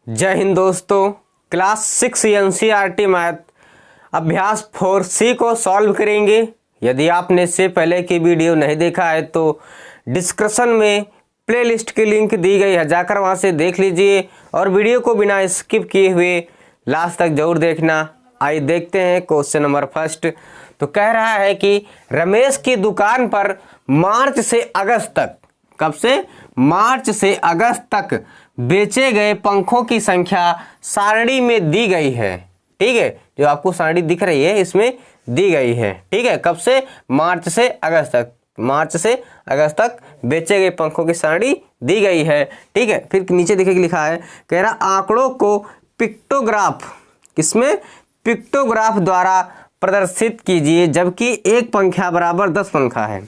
जय हिंद दोस्तों। Class 6 NCERT math अभ्यास 4C को सॉल्व करेंगे। यदि आपने इससे पहले की वीडियो नहीं देखा है तो डिस्क्रिप्शन में प्लेलिस्ट की लिंक दी गई है, जाकर वहां से देख लीजिए और वीडियो को बिना स्किप किए हुए लास्ट तक जरूर देखना। आइए देखते हैं क्वेश्चन नंबर फर्स्ट। तो कह रहा है कि रमेश की दुकान पर मार्च से अगस्त तक, कब से? मार्च से अगस्त तक बेचे गए पंखों की संख्या सारणी में दी गई है। ठीक है, जो आपको सारणी दिख रही है इसमें दी गई है। ठीक है, कब से? मार्च से अगस्त तक। मार्च से अगस्त तक बेचे गए पंखों की सारणी दी गई है। ठीक है, फिर नीचे देखिए लिखा है, कह रहा आंकड़ों को पिक्टोग्राफ, किसमें? पिक्टोग्राफ द्वारा प्रदर्शित कीजिए जबकि एक पंखा बराबर 10 पंखा है।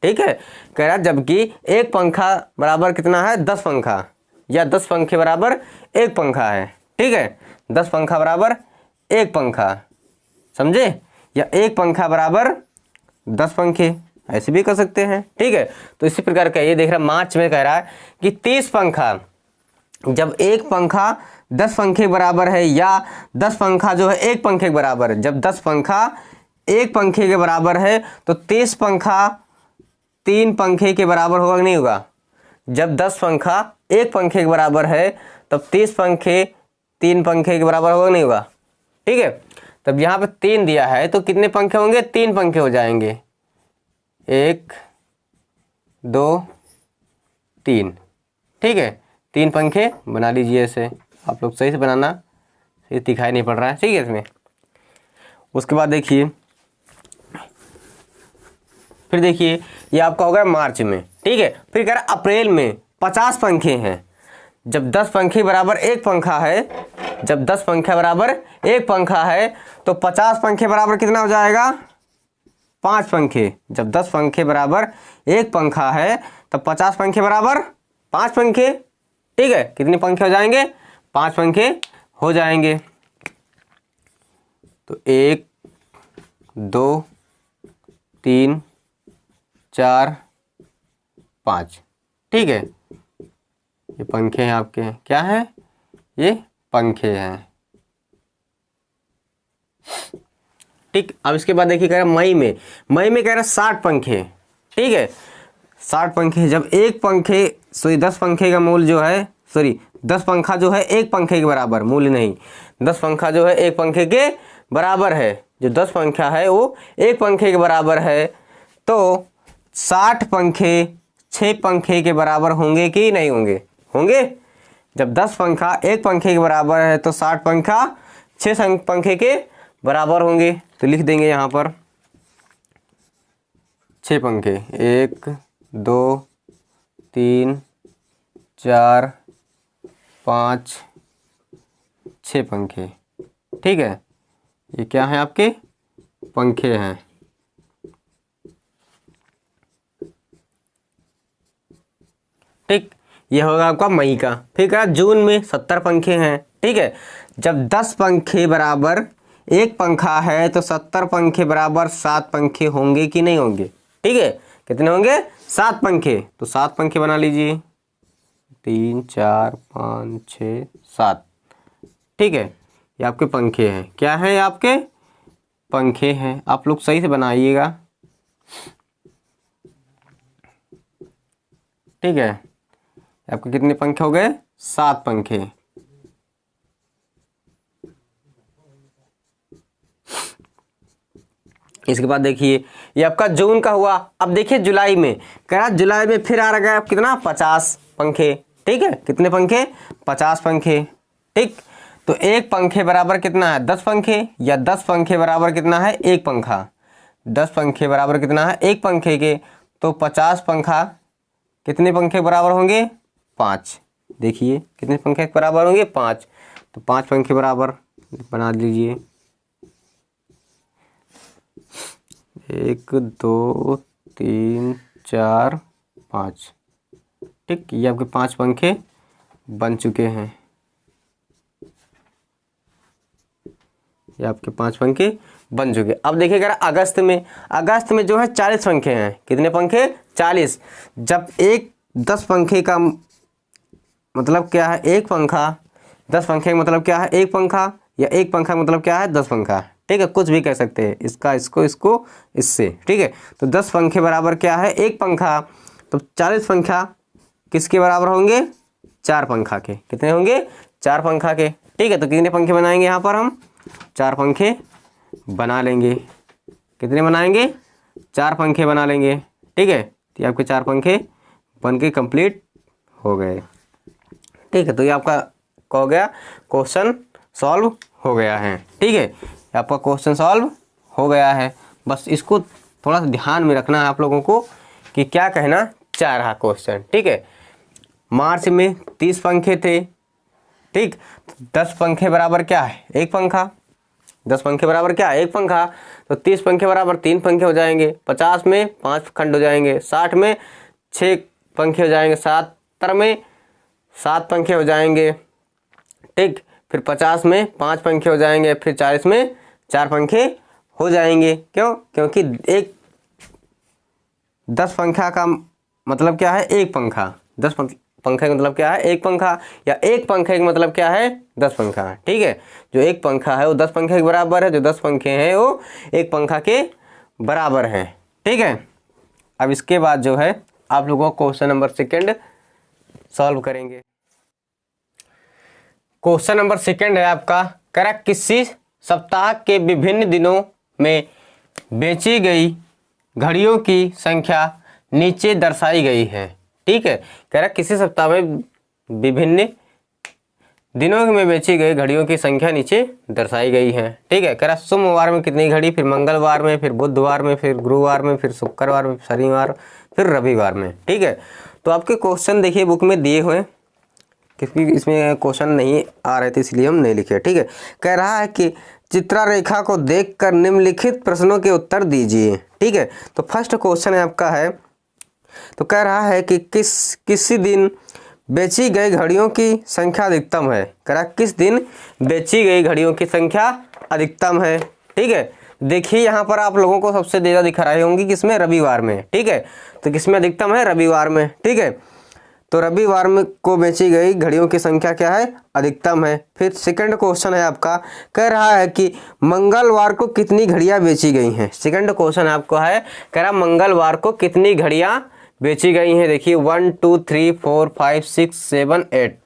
ठीक है, कह रहा जबकि एक पंखा बराबर कितना है? 10 पंखा, या 10 पंखे बराबर एक पंखा है। ठीक है, 10 पंखा बराबर एक पंखा, समझे? या एक पंखा बराबर 10 पंखे, ऐसे भी कर सकते हैं। ठीक है, तो इसी प्रकार का ये देख रहा मार्च में कह रहा है कि 30 पंखा, जब एक पंखा 10 पंखे बराबर है, या 10 पंखा जो है एक पंखे के बराबर है। जब 10 पंखा एक पंखे के बराबर है तो 30 पंखा 3 पंखे के बराबर होगा कि नहीं होगा? जब 10 पंखा एक पंखे के बराबर है तब 30 पंखे 3 पंखे के बराबर होगा नहीं होगा? ठीक है, तब यहाँ पे 3 दिया है तो कितने पंखे होंगे? 3 पंखे हो जाएंगे, 1 2 3। ठीक है, 3 पंखे बना लीजिए ऐसे। आप लोग सही से बनाना, ये दिखाई नहीं पड़ रहा है। ठीक है, इसमें उसके बाद देखिए, फिर देखिए ये आपका होगा मार्च में। ठीक है, फिर कह रहा अप्रैल में 50 पंखे हैं। जब 10 पंखे बराबर एक पंखा है, जब 10 पंखे बराबर एक पंखा है तो 50 पंखे बराबर कितना हो जाएगा? 5 पंखे। जब 10 पंखे बराबर एक पंखा है तब 50 पंखे बराबर 5 पंखे। ठीक है, कितने पंखे हो जाएंगे? 5 पंखे हो जाएंगे। तो 1 2 3 4 5। ठीक है, ये पंखे हैं आपके, क्या है? ये पंखे हैं। ठीक, अब इसके बाद देखिए कह रहा मई में कह रहा 60 पंखे। ठीक है, 60 पंखे। जब एक पंखे 10 पंखे का मूल्य जो है, 10 पंखा जो है एक पंखे के बराबर, मूल्य नहीं, 10 पंखा जो है एक पंखे के बराबर है। जो 10 पंखा है वो एक पंखे के बराबर है, तो 60 पंखे 6 पंखे के बराबर होंगे कि नहीं होंगे? होंगे। जब 10 पंखा एक पंखे के बराबर है तो 60 पंखा 6 पंखे के बराबर होंगे। तो लिख देंगे यहाँ पर 6 पंखे, 1 2 3 4 5 6 पंखे। ठीक है, ये क्या है? आपके पंखे हैं। ठीक, ये होगा आपका मई का। फिर कहा जून में 70 पंखे हैं। ठीक है, जब 10 पंखे बराबर एक पंखा है तो 70 पंखे बराबर 7 पंखे होंगे कि नहीं होंगे? ठीक है, कितने होंगे? 7 पंखे। तो 7 पंखे बना लीजिए, 3 4 5 6 7। ठीक है, ये आपके पंखे हैं। क्या है? ये आपके पंखे हैं। आप लोग सही से बनाइएगा। ठीक है, आपके कितने पंखे हो गए? 7 पंखे। इसके बाद देखिए ये आपका जून का हुआ। अब देखिए जुलाई में, कह रहा जुलाई में फिर आ रहा है कितना? 50 पंखे। ठीक है, कितने पंखे? 50 पंखे। ठीक, तो एक पंखे बराबर कितना है? 10 पंखे, या 10 पंखे बराबर कितना है? एक पंखा। 10 पंखे बराबर कितना है? एक पंखे के, तो 50 पंखा कितने पंखे बराबर होंगे? 5। देखिए कितने पंखे बराबर होंगे? 5। तो 5 पंखे बराबर बना लीजिए, 1 2 3 4 5। ठीक, ये आपके 5 पंखे बन चुके हैं। ये आपके 5 पंखे बन चुके। अब देखिएगा अगस्त में जो है 40 पंखे हैं। कितने पंखे? 40। जब एक 10 पंखे का मतलब क्या है? एक पंखा 10 पंखे का मतलब क्या है 1 पंखा, या 1 पंखा का मतलब क्या है 10 पंखा, ठीक है, कुछ भी कह सकते हैं, इसका इसको इसको इससे, ठीक है। तो 10 पंखे बराबर क्या है 1 पंखा, तो 40 पंखा किसके बराबर होंगे 4 पंखा के, कितने होंगे 4 पंखा के, ठीक है। तो कितने पंखे बनाएंगे यहाँ पर हम 4 पंखे बना लेंगे, कितने बनाएंगे 4 पंखे बना लेंगे, ठीक है। तो ये आपके 4 पंखे बन के कंप्लीट हो गए, ठीक है। तो ये आपका हो गया क्वेश्चन सॉल्व हो गया है, ठीक है, आपका क्वेश्चन सॉल्व हो गया है। बस इसको थोड़ा सा ध्यान में रखना है आप लोगों को कि क्या कहना चाह रहा क्वेश्चन, ठीक है। मार्च में 30 पंखे थे, ठीक, 10 पंखे बराबर क्या है 1 पंखा, 10 पंखे बराबर क्या है 1 पंखा, तो 30 पंखे बराबर 3 पंखे हो जाएंगे, 50 में 5 खंड हो जाएंगे, 60 में 6 पंखे हो जाएंगे, 70 में 7 पंखे हो जाएंगे, ठीक, फिर 50 में 5 पंखे हो जाएंगे, फिर 40 में 4 पंखे हो जाएंगे। क्यों? क्योंकि 10 पंखा का मतलब क्या है 1 पंखा, 10 पंखे का मतलब क्या है 1 पंखा, या 1 पंखे का मतलब क्या है 10 पंखा, ठीक है। जो 1 पंखा है वो 10 पंखे के बराबर है, जो 10 पंखे हैं वो 1 पंखा के बराबर हैं, ठीक है। अब इसके बाद जो है आप लोगों को क्वेश्चन नंबर 2 सॉल्व करेंगे। क्वेश्चन नंबर 2 है आपका, करा किसी सप्ताह के विभिन्न दिनों में बेची गई घड़ियों की संख्या नीचे दर्शाई गई है, ठीक है। कह रहा किसी सप्ताह में विभिन्न दिनों में बेची गई घड़ियों की संख्या नीचे दर्शाई गई है, ठीक है। कह रहा सोमवार में कितनी घड़ी, फिर मंगलवार में, फिर बुधवार में, फिर गुरुवार में, फिर शुक्रवार में, शनिवार, फिर रविवार में, ठीक है। तो आपके क्वेश्चन देखिए बुक में दिए हुए, क्योंकि इसमें क्वेश्चन नहीं आ रहे थे इसलिए हम नहीं लिखे, ठीक है। कह रहा है कि चित्ररेखा को देखकर निम्नलिखित प्रश्नों के उत्तर दीजिए, ठीक है। तो फर्स्ट क्वेश्चन है आपका है, तो कह रहा है कि किसी दिन बेची गई घड़ियों की संख्या अधिकतम है, कह रहा किस दिन बेची गई घड़ियों की संख्या अधिकतम है, ठीक है। देखिए यहाँ पर आप लोगों को सबसे ज़्यादा दिखा रही होंगी किसमें रविवार में, ठीक है। तो किसमें अधिकतम है रविवार में, ठीक है। तो रविवार में को बेची गई घड़ियों की संख्या क्या है अधिकतम है। फिर सेकंड क्वेश्चन है आपका, कह रहा है कि मंगलवार को कितनी घड़ियां बेची गई हैं। सेकंड क्वेश्चन आपको है, कह रहा मंगलवार को कितनी घड़ियां बेची गई हैं। देखिए 1 2 3 4 5 6 7 8,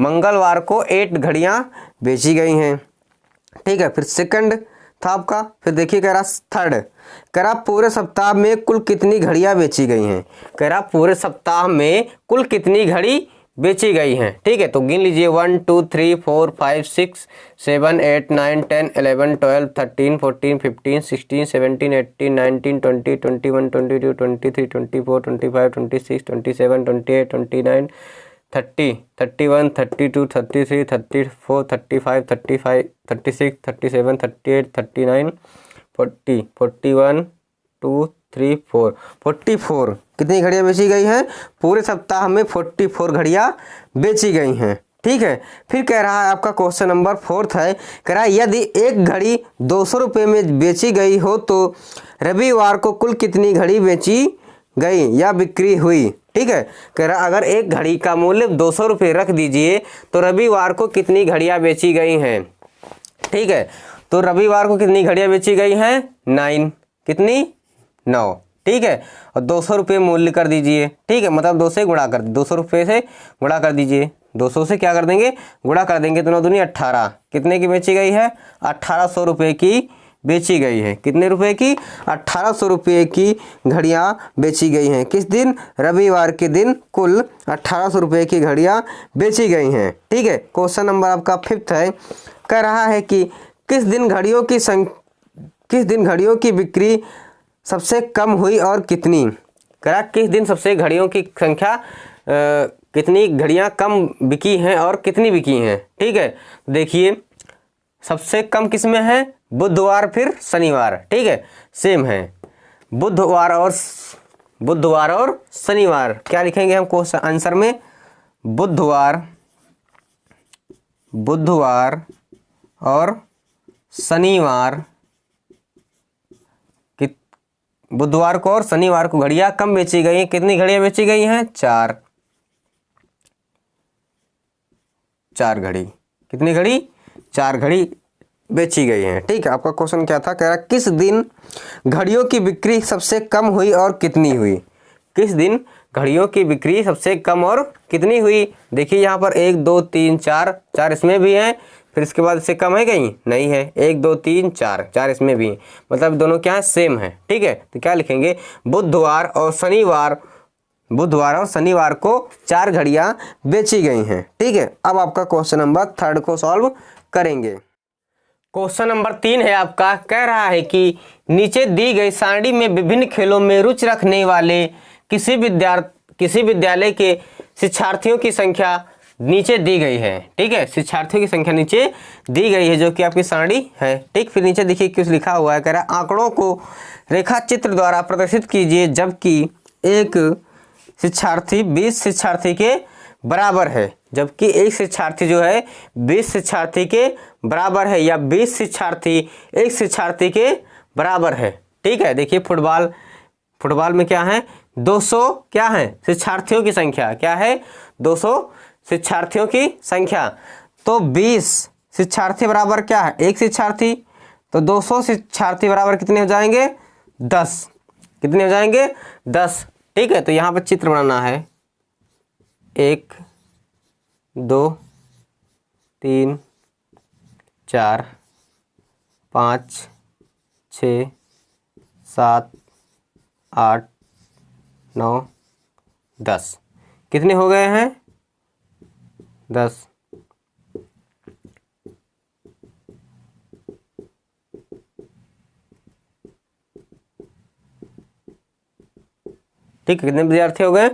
मंगलवार को 8 घड़ियां बेची गई हैं, ठीक है। फिर सेकंड था आपका, फिर देखिए कह रहा थर्ड, कह रहा पूरे सप्ताह में कुल कितनी घड़ियां बेची गई हैं। कह रहा पूरे सप्ताह में कुल कितनी घड़ी बेची गई हैं, ठीक है। तो गिन लीजिए 1 2 3 4 5 6 7 8 9 10 11 12 13 14 15 16 17 18 19 20 21 22 23 24 25 26 27 28 29 30 31 32 33 34 35 36 37 38 39 40 41 2 3 4 44 कितनी घड़ियां बेची गई हैं पूरे सप्ताह में 44 घड़ियां बेची गई हैं, ठीक है। फिर कह रहा है आपका क्वेश्चन नंबर 4 है, कह रहा है यदि एक घड़ी 200 रुपये में बेची गई हो तो रविवार को कुल कितनी घड़ी बेची गई या बिक्री हुई, ठीक है। कह रहा अगर एक घड़ी का मूल्य 200 रुपये रख दीजिए तो रविवार को कितनी घड़ियां बेची गई हैं, ठीक है। तो रविवार को कितनी घड़ियां बेची गई हैं 9, कितनी 9, ठीक है। और 200 रुपये मूल्य कर दीजिए, ठीक है, मतलब 2 से गुणा कर 200 रुपये से गुणा कर दीजिए, 200 से क्या कर देंगे गुणा कर देंगे, तो 9 दूनी 18, कितने की बेची गई है 1800 रुपये की बेची गई है। कितने रुपए की 1800 रुपये की घड़ियां बेची गई हैं। किस दिन रविवार के दिन कुल 1800 रुपये की घड़ियां बेची गई हैं, ठीक है। क्वेश्चन नंबर आपका 5 है, कह रहा है कि किस दिन घड़ियों की बिक्री सबसे कम हुई और कितनी। कह रहा किस दिन सबसे घड़ियों की संख्या कितनी घड़ियां कम बिकी हैं और कितनी बिकी हैं, ठीक है। देखिए सबसे कम किस में है बुधवार फिर शनिवार, ठीक है, सेम है बुधवार और शनिवार। क्या लिखेंगे हम क्वेश्चन आंसर में बुधवार और शनिवार, बुधवार को और शनिवार को घड़ियां कम बेची गई हैं। कितनी घड़ियां बेची गई हैं 4 घड़ी, कितनी घड़ी? 4 घड़ी बेची गई हैं। ठीक है, आपका क्वेश्चन क्या था? कह रहा किस दिन घड़ियों की बिक्री सबसे कम हुई और कितनी हुई? किस दिन घड़ियों की बिक्री सबसे कम और कितनी हुई? देखिए यहाँ पर 1 2 3 4, 4 इसमें भी हैं, फिर इसके बाद इससे कम है कहीं? नहीं है। 1 2 3 4, 4 इसमें भी हैं, मतलब दोनों क्या है? सेम है। ठीक है, तो क्या लिखेंगे? बुधवार और शनिवार को 4 घड़ियां बेची गई हैं। ठीक है, अब आपका क्वेश्चन नंबर 3 को सॉल्व करेंगे। क्वेश्चन नंबर 3 है आपका, कह रहा है कि नीचे दी गई सारणी में विभिन्न खेलों में रुचि रखने वाले किसी विद्यालय के शिक्षार्थियों की संख्या नीचे दी गई है। ठीक है, शिक्षार्थियों की संख्या नीचे दी गई है, जो कि आपकी सारणी है। ठीक, फिर नीचे देखिए कुछ लिखा हुआ है, कह रहा है आंकड़ों को रेखा चित्र द्वारा प्रदर्शित कीजिए जबकि एक शिक्षार्थी 20 शिक्षार्थी के बराबर है। जबकि एक शिक्षार्थी जो है 20 शिक्षार्थी के बराबर है, या 20 शिक्षार्थी एक शिक्षार्थी के बराबर है। ठीक है, देखिए फुटबॉल में क्या है? 200 क्या है? शिक्षार्थियों की संख्या क्या है? 200 शिक्षार्थियों की संख्या। तो 20 शिक्षार्थी बराबर क्या है? एक शिक्षार्थी। तो 200 शिक्षार्थी बराबर कितने हो जाएंगे? 10। कितने हो जाएंगे? 10। ठीक है, तो यहाँ पर चित्र बनाना है। 1 2 3 4 5 6 7 8 9 10। कितने हो गए हैं? 10। ठीक है, कितने विद्यार्थी हो गए?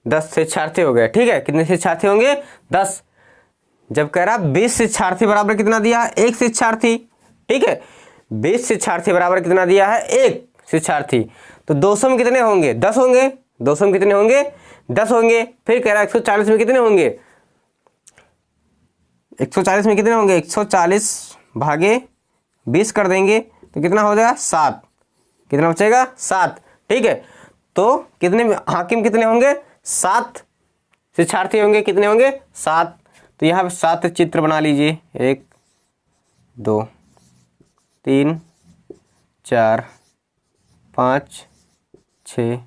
10 शिक्षार्थी हो गए। ठीक है, कितने शिक्षार्थी होंगे? 10। जब कह रहा 20 शिक्षार्थी बराबर कितना दिया है? एक शिक्षार्थी। ठीक है, 20 शिक्षार्थी बराबर कितना दिया है? एक शिक्षार्थी। तो 200 में कितने होंगे? 10 होंगे। 200 में कितने होंगे? 10 होंगे। फिर कह रहा 140 में कितने होंगे? 140 में कितने होंगे? 140 भागे 20 कर देंगे तो कितना हो जाएगा? 7। कितना बचेगा? 7। ठीक है, तो कितने हाकिम कितने होंगे? 7 शिक्षार्थी होंगे। कितने होंगे? 7। तो यहाँ पे 7 चित्र बना लीजिए। 1 2 3 4 5 6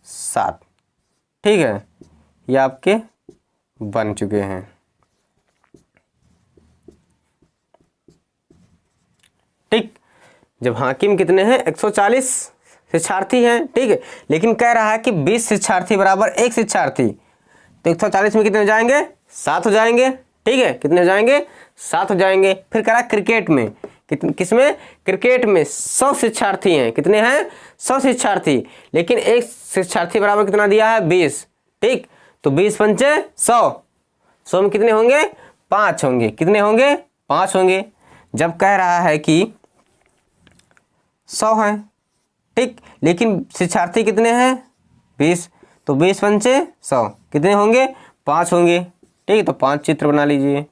7। ठीक है, ये आपके बन चुके हैं। ठीक, जब हाकिम कितने हैं? 140 शिक्षार्थी हैं। ठीक है, लेकिन कह रहा है कि 20 शिक्षार्थी बराबर एक शिक्षार्थी। तो 140 में कितने हो जाएंगे? 7 हो जाएंगे। ठीक है, कितने हो जाएंगे? 7 हो जाएंगे। फिर कह रहा है क्रिकेट में किसमें? क्रिकेट में 100 शिक्षार्थी हैं। कितने हैं? 100 शिक्षार्थी, लेकिन एक शिक्षार्थी बराबर कितना दिया है? 20। ठीक, तो 20 पंचे 100। 100 में कितने होंगे? 5 होंगे। कितने होंगे? 5 होंगे। जब कह रहा है कि 100 हैं, ठीक, लेकिन शिक्षार्थी कितने हैं? 20। तो 20 पंचे 100 कितने होंगे? 5 होंगे। ठीक, तो 5 चित्र बना लीजिए।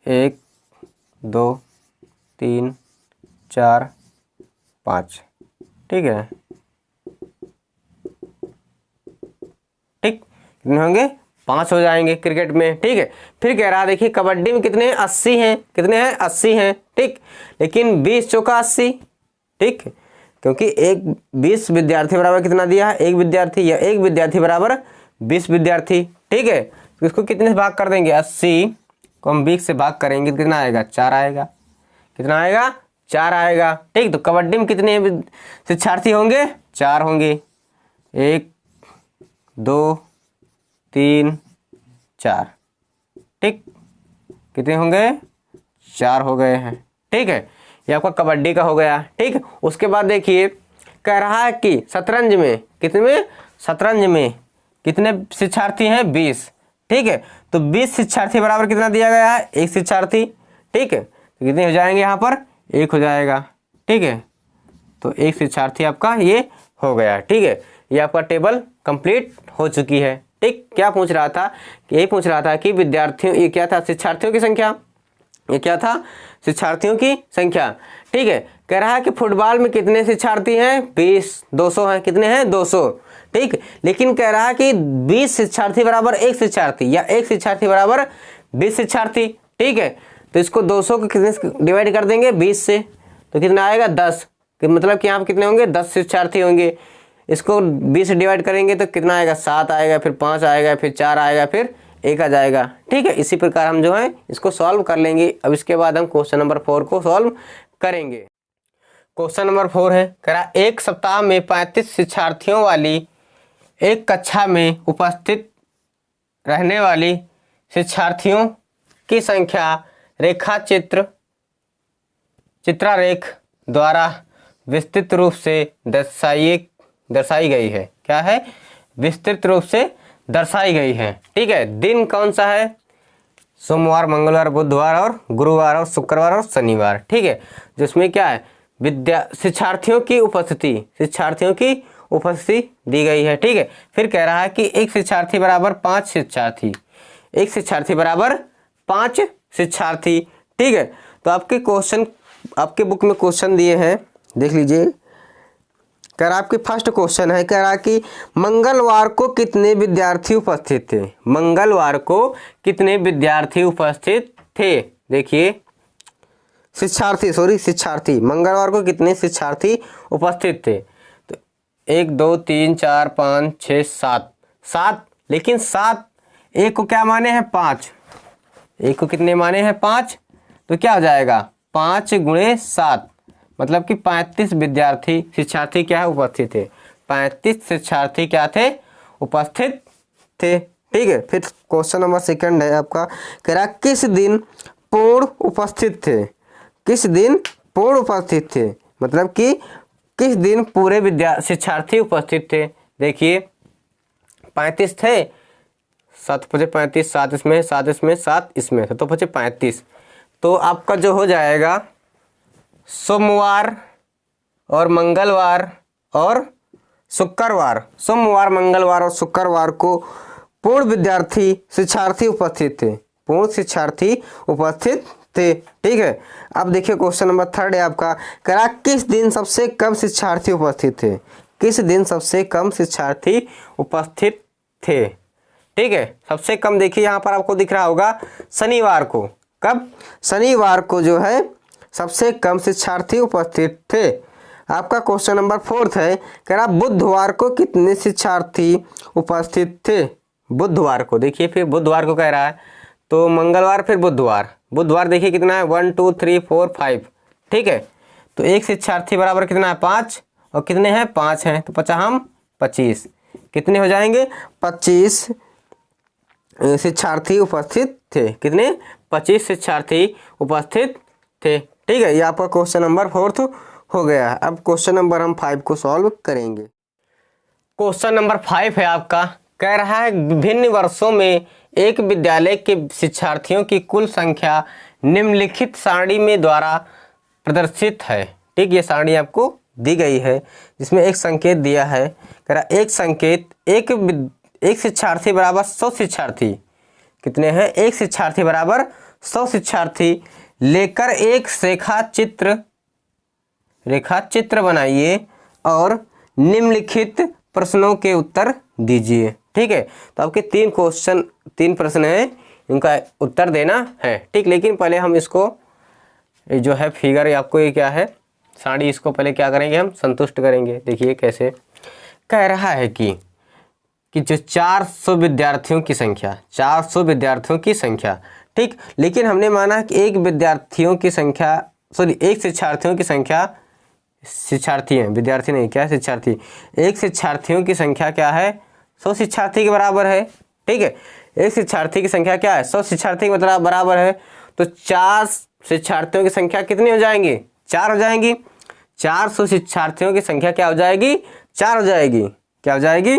1 2 3 4 5। ठीक है, ठीक, कितने होंगे? 5 हो जाएंगे क्रिकेट में। ठीक है, फिर कह रहा देखिए कबड्डी में कितने हैं? 80 हैं। कितने हैं? 80 हैं। ठीक, लेकिन 20 चौका 80। ठीक, क्योंकि 20 विद्यार्थी बराबर कितना दिया है? एक विद्यार्थी, या एक विद्यार्थी बराबर 20 विद्यार्थी। ठीक है, तो इसको कितने से भाग कर देंगे? 80 को हम 20 से भाग करेंगे तो कितना आएगा? 4 आएगा। कितना आएगा? 4 आएगा। ठीक, तो कबड्डी में कितने शिक्षार्थी होंगे? 4 होंगे। 1 2 3 4। ठीक, कितने होंगे? 4 हो गए हैं। ठीक है, ये आपका कबड्डी का हो गया। ठीक, उसके बाद देखिए कह रहा है कि शतरंज में कितने शिक्षार्थी हैं? 20। ठीक है, तो 20 शिक्षार्थी बराबर कितना दिया गया है? एक शिक्षार्थी। ठीक है, तो कितने हो जाएंगे? यहाँ पर 1 हो जाएगा। ठीक है, तो एक शिक्षार्थी आपका ये हो गया। ठीक है, ये आपका टेबल कंप्लीट हो चुकी है। ठीक, क्या पूछ रहा था? यही पूछ रहा था कि विद्यार्थियों, ये क्या था? शिक्षार्थियों की संख्या। ये क्या था? शिक्षार्थियों की संख्या। ठीक है, कह रहा है कि फुटबॉल में कितने शिक्षार्थी हैं? 20। 200 हैं। कितने हैं? 200। ठीक, लेकिन कह रहा है कि 20 शिक्षार्थी बराबर एक शिक्षार्थी, या एक शिक्षार्थी बराबर 20 शिक्षार्थी, ठीक है। तो इसको 200 को कितने से डिवाइड कर देंगे, 20 से, तो कितना आएगा 10, मतलब कि यहाँ पे कितने होंगे, 10 शिक्षार्थी होंगे। इसको 20 से डिवाइड करेंगे तो कितना आएगा, 7 आएगा, फिर 5 आएगा, फिर 4 आएगा, फिर 1 आ जाएगा, ठीक है। इसी प्रकार हम जो है इसको सॉल्व कर लेंगे। अब इसके बाद हम क्वेश्चन नंबर 4 को सॉल्व करेंगे। क्वेश्चन नंबर 4 है, कह रहा एक सप्ताह में 35 शिक्षार्थियों वाली एक कक्षा में उपस्थित रहने वाली शिक्षार्थियों की संख्या रेखा चित्रारेख द्वारा विस्तृत रूप से दर्शाई गई है। क्या है, विस्तृत रूप से दर्शाई गई है, ठीक है। दिन कौन सा है, सोमवार, मंगलवार, बुधवार और गुरुवार और शुक्रवार और शनिवार, ठीक है। जिसमें क्या है, शिक्षार्थियों की उपस्थिति दी गई है, ठीक है। फिर कह रहा है कि एक शिक्षार्थी बराबर 5 शिक्षार्थी, एक शिक्षार्थी बराबर 5 शिक्षार्थी, ठीक है। तो आपके बुक में क्वेश्चन दिए हैं, देख लीजिए। कह रहा आपके फर्स्ट क्वेश्चन है, कह रहा कि मंगलवार को कितने विद्यार्थी उपस्थित थे, मंगलवार को कितने विद्यार्थी उपस्थित थे। देखिए शिक्षार्थी, मंगलवार को कितने शिक्षार्थी उपस्थित थे। तो 1 2 3 4 5 6 7, लेकिन 7 एक को क्या माने हैं, 5, एक को कितने माने हैं, 5, तो क्या हो जाएगा 5 × 7, मतलब कि 35 शिक्षार्थी क्या है, उपस्थित थे। 35 शिक्षार्थी क्या थे, उपस्थित थे, ठीक है। फिर क्वेश्चन नंबर 2 है आपका, कह रहा किस दिन पूर्ण उपस्थित थे, किस दिन पूर्ण उपस्थित थे, मतलब कि किस दिन पूरे शिक्षार्थी उपस्थित थे। देखिए 35 थे, 7 × 5 = 35, 7 इसमें, 7 इसमें, 7 इसमें, तो 35। तो आपका जो हो जाएगा सोमवार और मंगलवार और शुक्रवार, सोमवार, मंगलवार और शुक्रवार को पूर्ण शिक्षार्थी उपस्थित थे, पूर्ण शिक्षार्थी उपस्थित थे, ठीक है। अब देखिए क्वेश्चन नंबर 3 है आपका, कह रहा किस दिन सबसे कम शिक्षार्थी उपस्थित थे, किस दिन सबसे कम शिक्षार्थी उपस्थित थे, ठीक है। सबसे कम देखिए यहाँ पर आपको दिख रहा होगा शनिवार को, कब, शनिवार को जो है सबसे कम शिक्षार्थी उपस्थित थे। आपका क्वेश्चन नंबर 4 है, कह रहा बुधवार को कितने शिक्षार्थी उपस्थित थे, बुधवार को। देखिए फिर बुधवार को कह रहा है, तो मंगलवार फिर बुधवार देखिए कितना है, 1 2 3 4 5, ठीक है। तो एक शिक्षार्थी बराबर कितना है, 5, और कितने हैं, 5 हैं, तो 25, कितने हो जाएंगे, 25 शिक्षार्थी उपस्थित थे, कितने, 25 शिक्षार्थी उपस्थित थे, ठीक है। ये आपका क्वेश्चन नंबर 4 हो गया। अब क्वेश्चन नंबर हम 5 को सॉल्व करेंगे। क्वेश्चन नंबर 5 है आपका, कह रहा है विभिन्न वर्षों में एक विद्यालय के शिक्षार्थियों की कुल संख्या निम्नलिखित सारणी में द्वारा प्रदर्शित है, ठीक। ये सारणी आपको दी गई है, जिसमें एक संकेत दिया है, कह रहा एक संकेत, एक शिक्षार्थी बराबर 100 शिक्षार्थी, कितने हैं, एक शिक्षार्थी बराबर 100 शिक्षार्थी लेकर एक रेखा चित्र बनाइए और निम्नलिखित प्रश्नों के उत्तर दीजिए, ठीक है। तो आपके 3 प्रश्न हैं, इनका उत्तर देना है, ठीक। लेकिन पहले हम इसको जो है फिगर आपको ये क्या है, साड़ी, इसको पहले क्या करेंगे, हम संतुष्ट करेंगे। देखिए कैसे कह रहा है कि जो 400 विद्यार्थियों की संख्या, 400 विद्यार्थियों की संख्या, ठीक। लेकिन हमने माना कि एक शिक्षार्थियों की संख्या, शिक्षार्थी हैं, विद्यार्थी नहीं, क्या शिक्षार्थी, एक शिक्षार्थियों की संख्या क्या है, 100 शिक्षार्थी के बराबर है, ठीक है। एक शिक्षार्थी की संख्या क्या है, 100 शिक्षार्थी के मतलब बराबर है, तो 4 शिक्षार्थियों की संख्या कितनी हो जाएंगी, 4 हो जाएंगी। 400 शिक्षार्थियों की संख्या क्या हो जाएगी, 4 हो जाएगी, क्या हो जाएगी,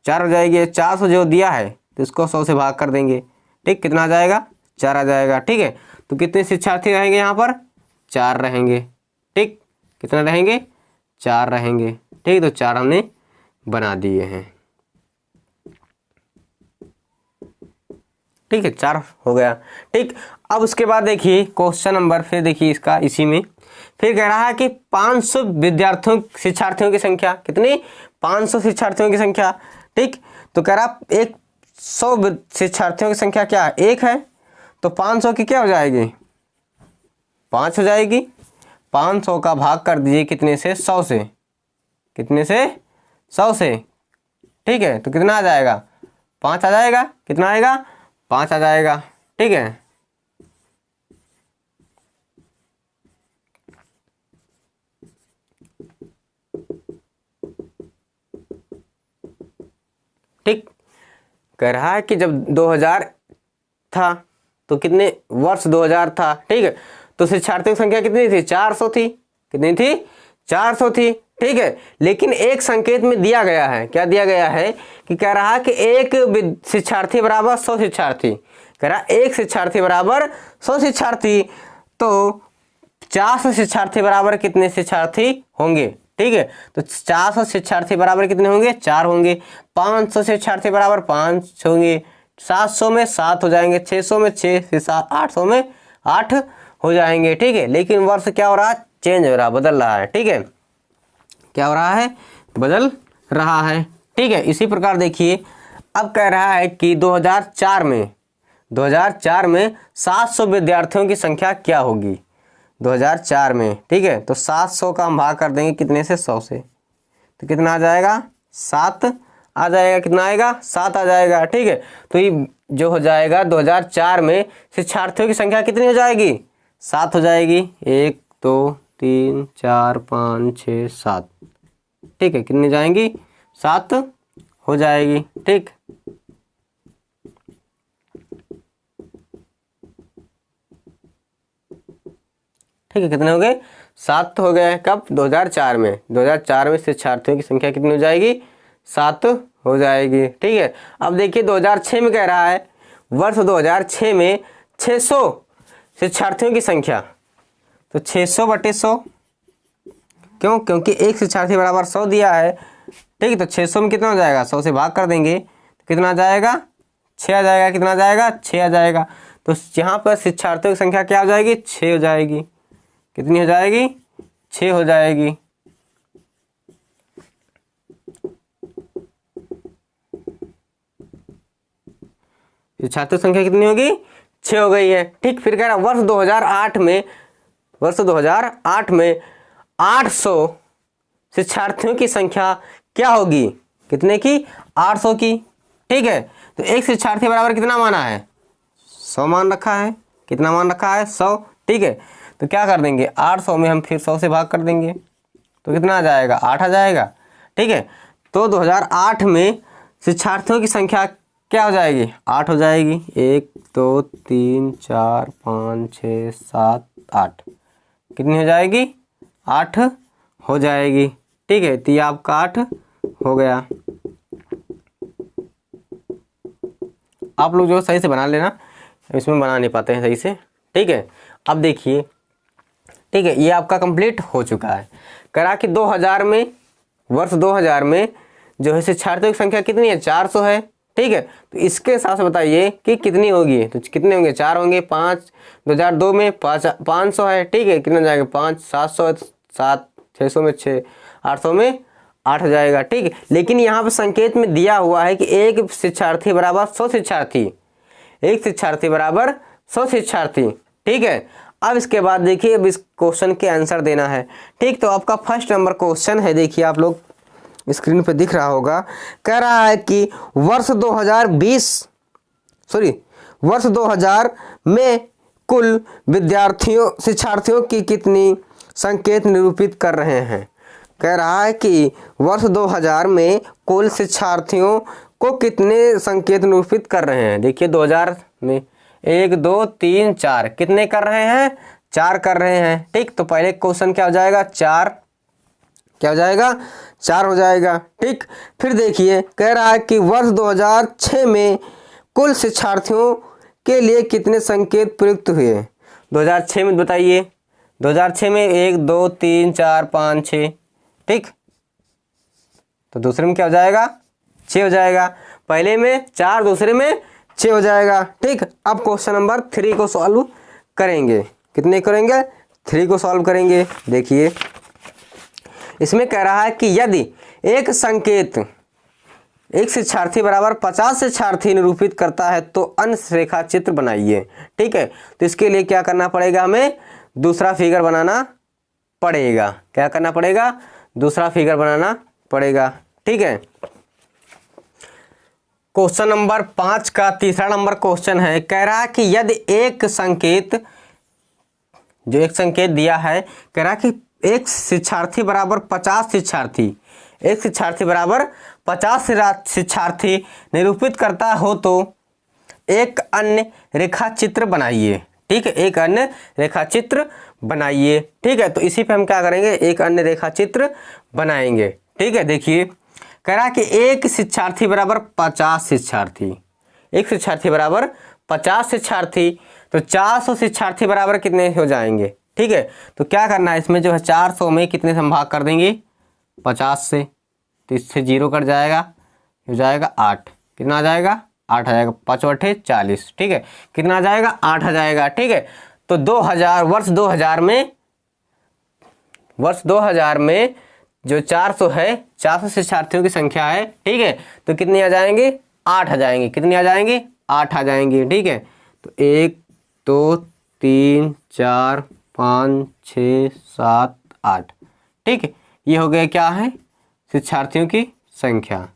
4 हो जाएगी। 400 जो दिया है तो इसको 100 से भाग कर देंगे, ठीक, कितना आ जाएगा, 4 आ जाएगा, ठीक है। तो कितने शिक्षार्थी रहेंगे यहाँ पर, 4 रहेंगे, ठीक, कितना रहेंगे, 4 रहेंगे, ठीक। तो 4 हमने बना दिए हैं, ठीक है, 4 हो गया, ठीक। अब उसके बाद देखिए क्वेश्चन नंबर, फिर देखिए इसका, इसी में फिर कह रहा है कि 500 शिक्षार्थियों की संख्या, कितनी, 500 शिक्षार्थियों की संख्या, ठीक। तो कह रहा 100 शिक्षार्थियों की संख्या क्या है, 1 है, तो 500 की क्या हो जाएगी, 5 हो जाएगी। 500 का भाग कर दीजिए कितने से, 100 से, कितने से, 100 से, ठीक है। तो कितना आ जाएगा, 5 आ जाएगा, कितना आएगा, 5 आ जाएगा, ठीक है। ठीक, कह रहा है कि जब 2000 था तो कितने, वर्ष 2000 था, ठीक है, तो शिक्षार्थियों की संख्या कितनी थी, 400 थी, कितनी थी, 400 थी, ठीक है। लेकिन एक संकेत में दिया गया है, क्या दिया गया है कि कह रहा है कि एक शिक्षार्थी बराबर 100 शिक्षार्थी, कह रहा एक शिक्षार्थी बराबर 100 शिक्षार्थी, तो 400 शिक्षार्थी बराबर कितने शिक्षार्थी होंगे, ठीक है। तो 400 शिक्षार्थी बराबर कितने होंगे, 4 होंगे। 500 शिक्षार्थी बराबर 5 होंगे। 700 में 7 हो जाएंगे, 600 में 6, फिर 800 में 8 हो जाएंगे, ठीक है। लेकिन वर्ष क्या हो रहा है, चेंज हो रहा है, बदल रहा है, ठीक है। क्या हो रहा है, बदल रहा है, ठीक है। इसी प्रकार देखिए, अब कह रहा है कि 2004 में 700 विद्यार्थियों की संख्या क्या होगी 2004 में, ठीक है। तो 700 का हम भाग कर देंगे कितने से, 100 से, तो कितना आ जाएगा, 7 आ जाएगा, कितना आएगा, 7 आ जाएगा, ठीक है। तो ये जो हो जाएगा 2004 में शिक्षार्थियों की संख्या कितनी हो जाएगी, 7 हो जाएगी। 1 2 3 4 5 6 7, ठीक है, कितनी जाएंगी, 7 हो जाएगी, ठीक। ठीक है, कितने हो गए, 7 हो गए। कब, 2004 में, 2004 में शिक्षार्थियों की संख्या कितनी हो जाएगी, 7 हो जाएगी, ठीक है। अब देखिए 2006 में कह रहा है, वर्ष 2006 में 600 शिक्षार्थियों की संख्या, तो 600 बटे 100, क्यों, क्योंकि एक शिक्षार्थी बराबर 100 दिया है, ठीक है। तो 600 में कितना हो जाएगा, 100 से भाग कर देंगे तो कितना आ जाएगा, 6 आ जाएगा, कितना आ जाएगा, 6 आ जाएगा। तो यहाँ पर शिक्षार्थियों की संख्या क्या हो जाएगी, 6 हो जाएगी, कितनी हो जाएगी, 6 हो जाएगी। शिक्षार्थियों की संख्या कितनी होगी, 6 हो गई है, ठीक। फिर कह रहा वर्ष 2008 में 800 शिक्षार्थियों की संख्या क्या होगी, कितने की, 800 की, ठीक है। तो एक शिक्षार्थी बराबर कितना माना है, 100 मान रखा है, कितना मान रखा है, 100, ठीक है। तो क्या कर देंगे, 800 में हम फिर 100 से भाग कर देंगे तो कितना आ जाएगा, 8 आ जाएगा, ठीक है। तो 2008 में शिक्षार्थियों की संख्या क्या हो जाएगी, 8 हो जाएगी। 1 2 3 4 5 6 7 8, कितनी हो जाएगी, 8 हो जाएगी, ठीक है। तो ये आपका 8 हो गया। आप लोग जो सही से बना लेना, इसमें बना नहीं पाते हैं सही से, ठीक है। अब देखिए, ठीक है, ये आपका कंप्लीट हो चुका है। करा कि 2000 में, वर्ष 2000 में जो है शिक्षार्थियों की संख्या कितनी है, 400 है, ठीक है। तो इसके हिसाब से बताइए कि कितनी होगी, तो कितने होंगे, 4 होंगे। 5 2002 में 500 है, ठीक है, कितना जाएगा, 5 700 7, 600 में 6, 800 में 8 हो जाएगा, ठीक है। लेकिन यहाँ पर संकेत में दिया हुआ है कि एक शिक्षार्थी बराबर 100 शिक्षार्थी, एक शिक्षार्थी बराबर 100 शिक्षार्थी, ठीक है। अब इसके बाद देखिए, अब इस क्वेश्चन के आंसर देना है, ठीक। तो आपका फर्स्ट नंबर क्वेश्चन है, देखिए आप लोग स्क्रीन पे दिख रहा होगा। कह रहा है कि वर्ष 2000 में कुल शिक्षार्थियों की कितनी संकेत निरूपित कर रहे हैं। कह रहा है कि वर्ष 2000 में कुल शिक्षार्थियों को कितने संकेत निरूपित कर रहे हैं। देखिए 2000 में 1 2 3 4 कितने कर रहे हैं, 4 कर रहे हैं, ठीक। तो पहले क्वेश्चन क्या हो जाएगा, 4, क्या हो जाएगा, 4 हो जाएगा, ठीक। फिर देखिए, कह रहा है कि वर्ष 2006 में कुल शिक्षार्थियों के लिए कितने संकेत प्रयुक्त हुए। 2006 में बताइए, 2006 में 1 2 3 4 5 6, ठीक। तो दूसरे में क्या हो जाएगा, 6 हो जाएगा। पहले में 4, दूसरे में 6 हो जाएगा, ठीक। अब क्वेश्चन नंबर 3 को सॉल्व करेंगे। कितने करेंगे, 3 को सॉल्व करेंगे। देखिए इसमें कह रहा है कि यदि एक संकेत एक शिक्षार्थी बराबर 50 शिक्षार्थी निरूपित करता है तो अंश रेखा चित्र बनाइए। ठीक है, तो इसके लिए क्या करना पड़ेगा, हमें दूसरा फिगर बनाना पड़ेगा। क्या करना पड़ेगा, दूसरा फिगर बनाना पड़ेगा। ठीक है, क्वेश्चन नंबर 5 का तीसरा नंबर क्वेश्चन है, कह रहा है कि यदि एक संकेत दिया है, कह रहा है कि एक शिक्षार्थी बराबर 50 शिक्षार्थी, एक शिक्षार्थी बराबर 50 शिक्षार्थी निरूपित करता हो तो एक अन्य रेखा चित्र बनाइए। ठीक है, एक अन्य रेखा चित्र बनाइए। ठीक है, तो इसी पे हम क्या करेंगे, एक अन्य रेखा चित्र बनाएंगे। ठीक है, देखिए कह रहा कि एक शिक्षार्थी बराबर 50 शिक्षार्थी, एक शिक्षार्थी बराबर 50 शिक्षार्थी, तो 400 शिक्षार्थी बराबर कितने हो जाएंगे। ठीक है, तो क्या करना है, इसमें जो है 400 में कितने से हम भाग कर देंगे, 50 से, तो इससे 0 कट जाएगा, हो जाएगा 8। कितना आ जाएगा, 8 आ जाएगा, 5 8 40। ठीक है, कितना आ जाएगा, 8 आ जाएगा। ठीक है, तो 2000 वर्ष 2000 में जो 400 है, 400 शिक्षार्थियों की संख्या है। ठीक है, तो कितनी आ जाएंगे, 8 आ जाएंगे। कितनी आ जाएंगे, 8 आ जाएंगे। ठीक है, तो 1 2 3 4 5 6 7 8। ठीक है, ये हो गया क्या है, शिक्षार्थियों की संख्या।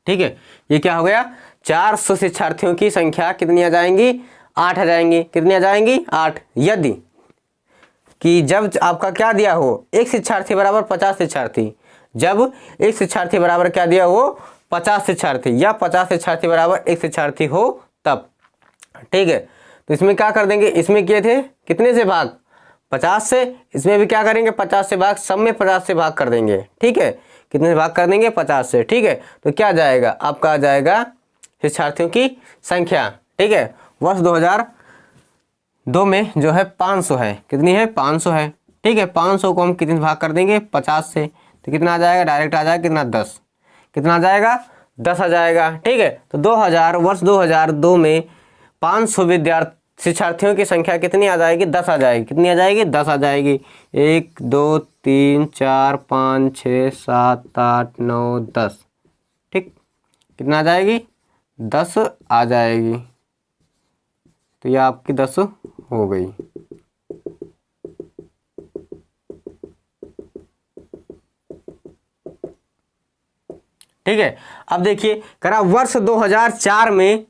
ठीक है, ये क्या हो गया, 400 शिक्षार्थियों की संख्या कितनी आ जाएंगी, 8 आ जाएंगी। कितनी आ जाएंगी, 8। यदि कि जब आपका क्या दिया हो, एक शिक्षार्थी बराबर 50 शिक्षार्थी, जब एक शिक्षार्थी बराबर क्या दिया हो, 50 शिक्षार्थी, या 50 शिक्षार्थी बराबर एक शिक्षार्थी हो तब। ठीक है, तो इसमें क्या कर देंगे, इसमें किए थे कितने से भाग, 50 से, इसमें भी क्या करेंगे, 50 से भाग, सब में 50 से भाग कर देंगे। ठीक है, कितने से भाग कर देंगे, 50 से। ठीक है, तो क्या जाएगा, आपका आ जाएगा शिक्षार्थियों की संख्या। ठीक है, वर्ष 2002 में जो है 500 है, कितनी है, 500 है। ठीक है, 500 को हम कितने भाग कर देंगे, 50 से, तो कितना आ जाएगा, डायरेक्ट आ जाएगा कितना, 10। कितना आ जाएगा, 10 आ जाएगा। ठीक है, तो 2000 वर्ष 2002 में 500 शिक्षार्थियों की संख्या कितनी आ जाएगी, 10 आ जाएगी। कितनी आ जाएगी, 10 आ जाएगी। 1 2 3 4 5 6 7 8 9 10। ठीक, कितना आ जाएगी, 10 आ जाएगी। तो ये आपकी 10 हो गई। ठीक है, अब देखिए करा वर्ष 2004 में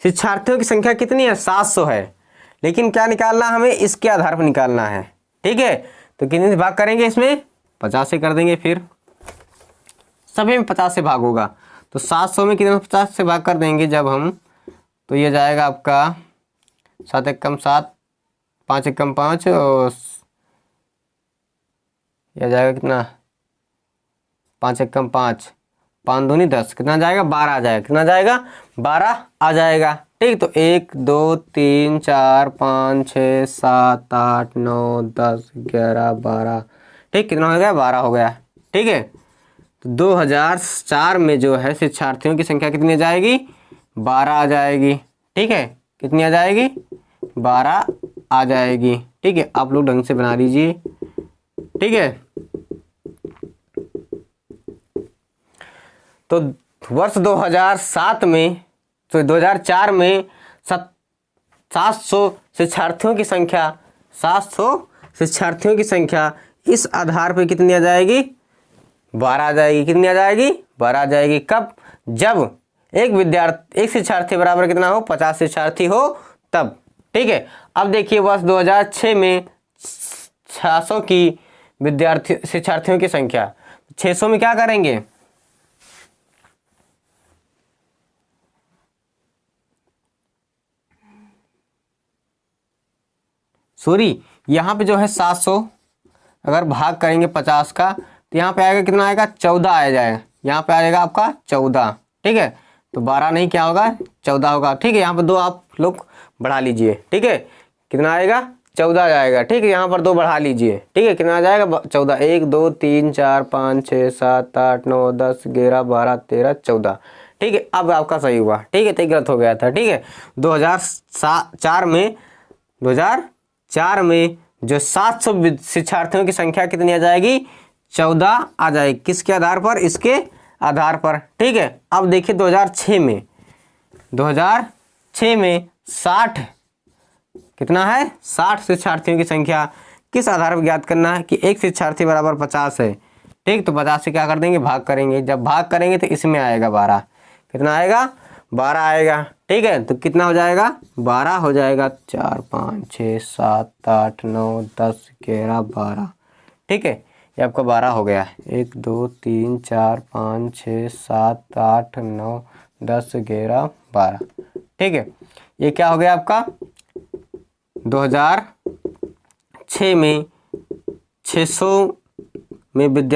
शिक्षार्थियों की संख्या कितनी है, 700 है, लेकिन क्या निकालना, हमें इसके आधार पर निकालना है। ठीक है, तो कितने से भाग करेंगे, इसमें 50 से कर देंगे, फिर सभी में 50 से भाग होगा, तो 700 में कितने 50 से भाग कर देंगे जब हम, तो ये जाएगा आपका 7 एकम 7 5 एकम 5, और यह जाएगा कितना, 5 एकम 5 5 दूनी 10, कितना जाएगा, 12 आ जाएगा। कितना जाएगा, 12 आ जाएगा। ठीक, तो 1 2 3 4 5 6 7 8 9 10 11 12। ठीक, कितना हो गया, 12 हो गया। ठीक है, तो 2004 में जो है शिक्षार्थियों की संख्या कितनी आ जाएगी, 12 आ जाएगी। ठीक है, कितनी आ जाएगी, 12 आ जाएगी। ठीक है, आप लोग ढंग से बना लीजिए। ठीक है, तो वर्ष 2007 में, तो 2004 में 700 शिक्षार्थियों की संख्या, 700 शिक्षार्थियों की संख्या इस आधार पर कितनी आ जाएगी, 12 आ जाएगी। कितनी आ जाएगी, 12 आ जाएगी। कब, जब एक शिक्षार्थी बराबर कितना हो, 50 शिक्षार्थी हो तब। ठीक है, अब देखिए वर्ष 2006 में 600 की शिक्षार्थियों की संख्या, 600 में क्या करेंगे, सॉरी यहाँ पे जो है 700 अगर भाग करेंगे 50 का, तो यहाँ पे आएगा कितना, आएगा 14 आ जाएगा। यहाँ पे आएगा आपका 14। ठीक है, तो 12 नहीं, क्या होगा, 14 होगा। ठीक है, यहाँ पर 2 आप लोग बढ़ा लीजिए। ठीक है, कितना आएगा, 14 आ जाएगा। ठीक है, यहाँ पर 2 बढ़ा लीजिए। ठीक है, कितना आ जाएगा, 14। 1 2 3 4 5 6 7 8 9 10 11 12 13 14। ठीक है, अब आपका सही हुआ। ठीक है, तो गलत हो गया था। ठीक है, 2004 में जो 700 शिक्षार्थियों की संख्या कितनी आ जाएगी, 14 आ जाएगी। किसके आधार पर, इसके आधार पर, ठीक है। अब देखिए 2006 में 60 कितना है, 60 शिक्षार्थियों की संख्या किस आधार पर ज्ञात करना है कि एक शिक्षार्थी बराबर 50 है, ठीक। तो 50 से क्या कर देंगे, भाग करेंगे। जब भाग करेंगे तो इसमें आएगा 12, कितना आएगा, 12 आएगा, ठीक है। तो कितना हो जाएगा, 12 हो जाएगा। 4 5 6 7 8 9 10 11 12, ठीक है। ये आपका 12 हो गया। 1 2 3 4 5 6 7 8 9 10 11 12, ठीक है। ये क्या हो गया आपका, 2006 में 600 में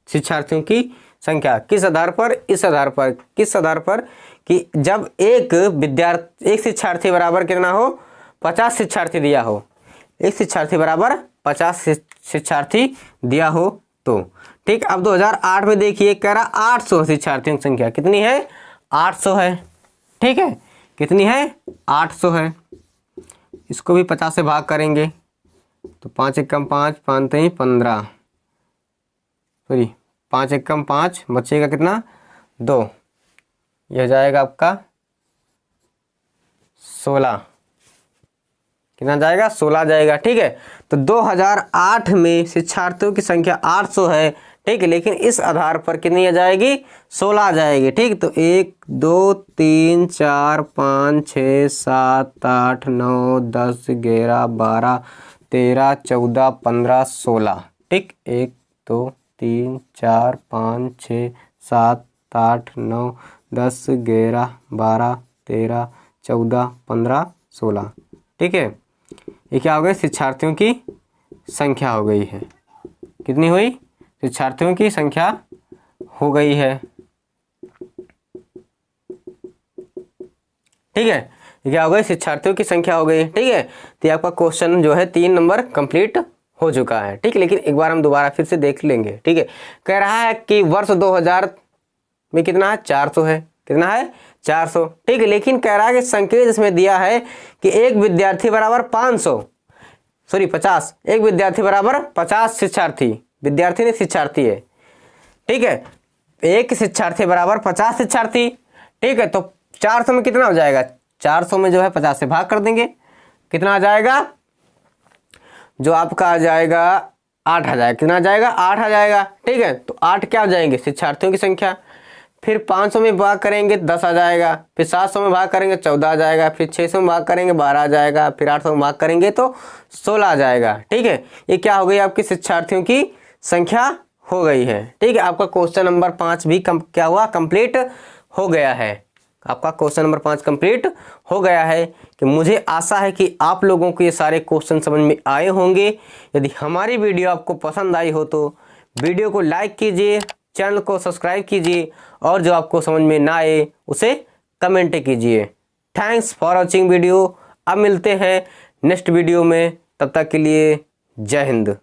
शिक्षार्थियों की संख्या किस आधार पर, इस आधार पर, किस आधार पर कि जब एक शिक्षार्थी बराबर कितना हो, 50 शिक्षार्थी दिया हो, एक शिक्षार्थी बराबर 50 शिक्षार्थी दिया हो तो, ठीक। अब 2008 में देखिए कह रहा 800 शिक्षार्थियों की संख्या कितनी है, 800 है, ठीक है। कितनी है, 800 है। इसको भी 50 से भाग करेंगे तो 5 एकम 5 5 3 15, सॉरी 5 एकम 5, बचेगा कितना, 2, यह जाएगा आपका 16, कितना जाएगा, 16 जाएगा, ठीक है। तो 2008 में शिक्षार्थियों की संख्या 800 है, ठीक है, लेकिन इस आधार पर कितनी आ जाएगी, 16 आ जाएगी, ठीक। तो 1 2 3 4 5 6 7 8 9 10 11 12 13 14 15 16, ठीक। 1 2 3 4 5 6 7 8 9 10 11 12 13 14 15 16, ठीक है। ये क्या हो गया, शिक्षार्थियों की संख्या हो गई है, कितनी हुई, शिक्षार्थियों की संख्या हो गई है, ठीक है। ये क्या हो गई, शिक्षार्थियों की संख्या हो गई, ठीक है। तो आपका क्वेश्चन जो है 3 नंबर कंप्लीट हो चुका है, ठीक है। लेकिन एक बार हम दोबारा फिर से देख लेंगे, ठीक है। कह रहा है कि वर्ष 2000 में कितना है, 400 है, कितना है, 400, ठीक है। लेकिन कह रहा है कि संकेत इसमें दिया है कि एक विद्यार्थी बराबर 50, एक विद्यार्थी बराबर 50 शिक्षार्थी, विद्यार्थी नहीं शिक्षार्थी है, ठीक है। एक शिक्षार्थी बराबर 50 शिक्षार्थी, ठीक है। तो 400 में कितना हो जाएगा, 400 में जो है 50 से भाग कर देंगे, कितना आ जाएगा, जो आपका आ जाएगा 8 आ जाएगा, कितना आ जाएगा, 8 आ जाएगा, ठीक है। तो 8 क्या हो जाएंगे, शिक्षार्थियों की संख्या। फिर 500 में भाग करेंगे 10 आ जाएगा, फिर 700 में भाग करेंगे 14 आ जाएगा, फिर 600 में भाग करेंगे 12 आ जाएगा, फिर 800 में भाग करेंगे तो 16 आ जाएगा, ठीक है। ये क्या हो गई, आपकी शिक्षार्थियों की संख्या हो गई है, ठीक है। आपका क्वेश्चन नंबर 5 भी क्या हुआ, कंप्लीट हो गया है। आपका क्वेश्चन नंबर 5 कंप्लीट हो गया है। कि मुझे आशा है कि आप लोगों को ये सारे क्वेश्चन समझ में आए होंगे। यदि हमारी वीडियो आपको पसंद आई हो तो वीडियो को लाइक कीजिए, चैनल को सब्सक्राइब कीजिए और जो आपको समझ में ना आए उसे कमेंट कीजिए। Thanks for watching video. अब मिलते हैं नेक्स्ट वीडियो में, तब तक के लिए जय हिंद।